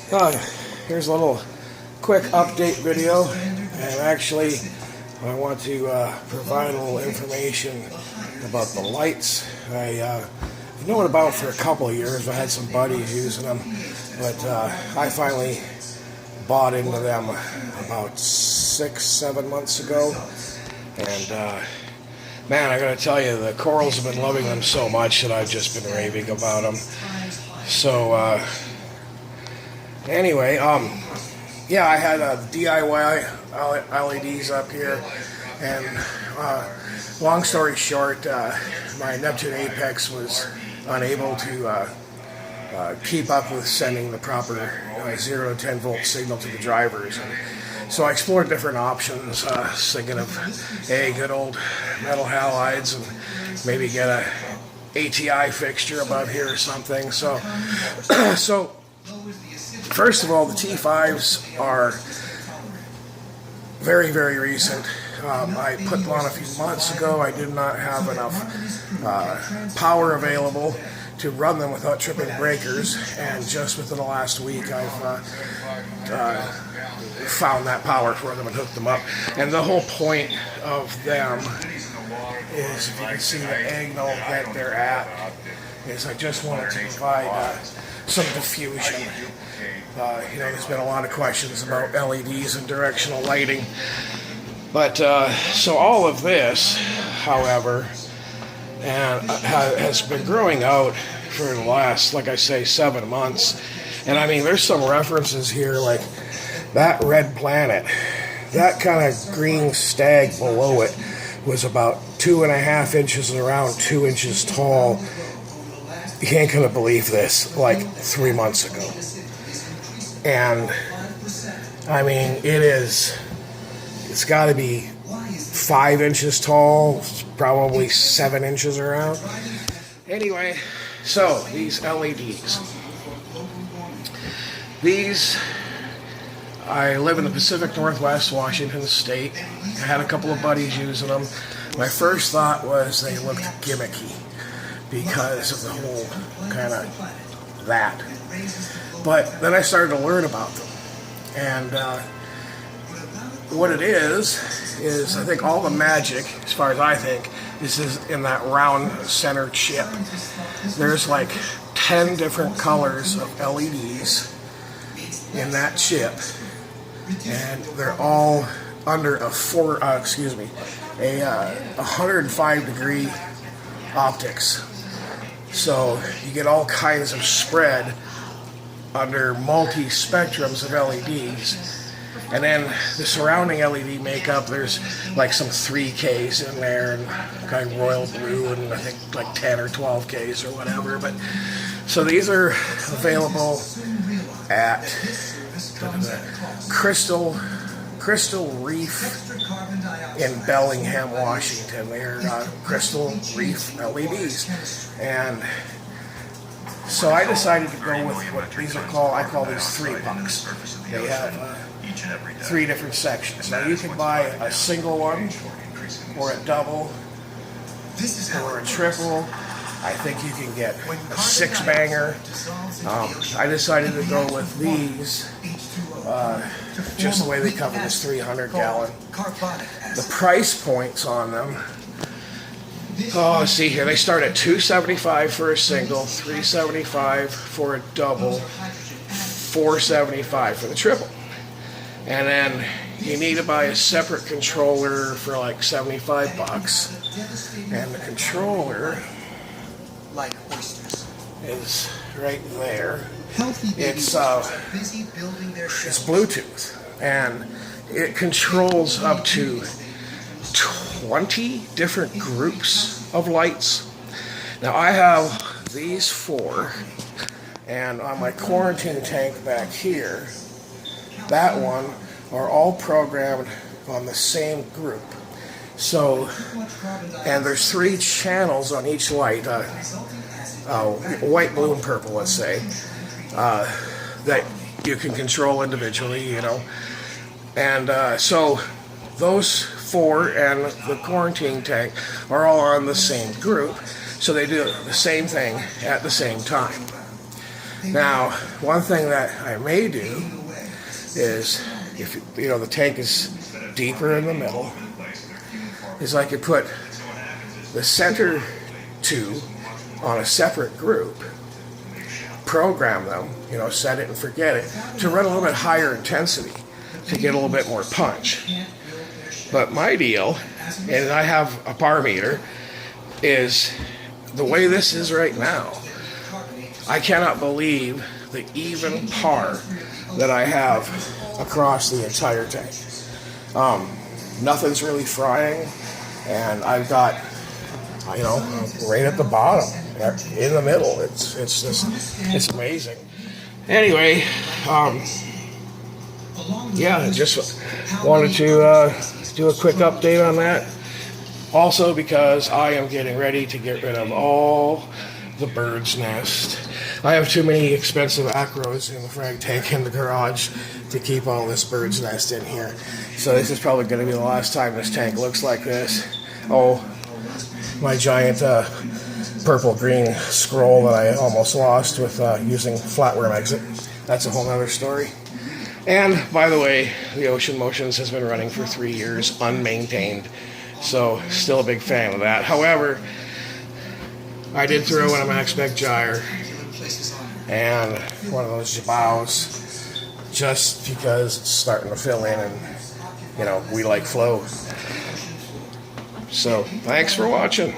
Here's a little quick update video, and actually I want to provide a little information about the lights. I've known about for a couple of years. I had some buddies using them, but I finally bought into them about 6-7 months ago, and man, I gotta tell you, the corals have been loving them so much that I've just been raving about them. So anyway, yeah, I had DIY LEDs up here, and long story short, my Neptune Apex was unable to keep up with sending the proper 0 to 10 volt signal to the drivers. And so I explored different options, thinking of good old metal halides and maybe get a ATI fixture above here or something. So, first of all, the T5s are very, very recent. I put them on a few months ago. I did not have enough power available to run them without tripping breakers, and just within the last week I've found that power for them and hooked them up. And the whole point of them is, if you can see the angle that they're at, is I just wanted to provide some diffusion. There's been a lot of questions about LEDs and directional lighting, but so all of this, however, has been growing out for the last, like I say, 7 months. And I mean, there's some references here, like that red planet, that kind of green stag below it was about 2.5 inches and around 2 inches tall. You ain't gonna believe this, like 3 months ago. And I mean, it's got to be 5 inches tall, probably 7 inches around. Anyway, so these LEDs. I live in the Pacific Northwest, Washington State. I had a couple of buddies using them. My first thought was they looked gimmicky because of the whole kind of that. But then I started to learn about them. And what it is I think all the magic, as far as I think, is in that round center chip. There's like 10 different colors of LEDs in that chip, and they're all under a 105 degree optics. So you get all kinds of spread under multi-spectrums of LEDs. And then the surrounding LED makeup, there's like some 3Ks in there, and kind of royal blue, and I think like 10 or 12Ks or whatever. But so these are available at Crystal Reef in Bellingham, Washington. They're Crystal Reef LEDs. And so I decided to go with what these are called. I call these 3-pucks. They have 3 different sections. Now you can buy a single one, or a double, or a triple. I think you can get a 6-banger. I decided to go with these, just the way they come in this 300-gallon. The price points on them, let's see here. They start at $275 for a single, $375 for a double, $475 for the triple. And then you need to buy a separate controller for like $75. And the controller is right there. It's Bluetooth, and it controls up to 20 different groups of lights. Now I have these 4, and on my quarantine tank back here, that one, are all programmed on the same group. So, and there's 3 channels on each light, white, blue, and purple, let's say, that you can control individually, And so those 4 and the quarantine tank are all on the same group, so they do the same thing at the same time. Now, one thing that I may do is, if you know the tank is deeper in the middle, is I could put the center two on a separate group, program them, you know, set it and forget it, to run a little bit higher intensity to get a little bit more punch. But my deal, and I have a bar meter, is the way this is right now, I cannot believe the even par that I have across the entire tank. Nothing's really frying, and I've got, you know, right at the bottom, in the middle. It's just, it's amazing. Anyway, yeah, just wanted to do a quick update on that. Also, because I am getting ready to get rid of all the bird's nest. I have too many expensive acros in the frag tank in the garage to keep all this bird's nest in here. So this is probably going to be the last time this tank looks like this. Oh, my giant purple-green scroll that I almost lost with using flatworm exit. That's a whole other story. And, by the way, the Ocean Motions has been running for 3 years, unmaintained. So, still a big fan of that. However, I did throw in a max spec gyre and one of those jabows just because it's starting to fill in, and, you know, we like flow. So, thanks for watching.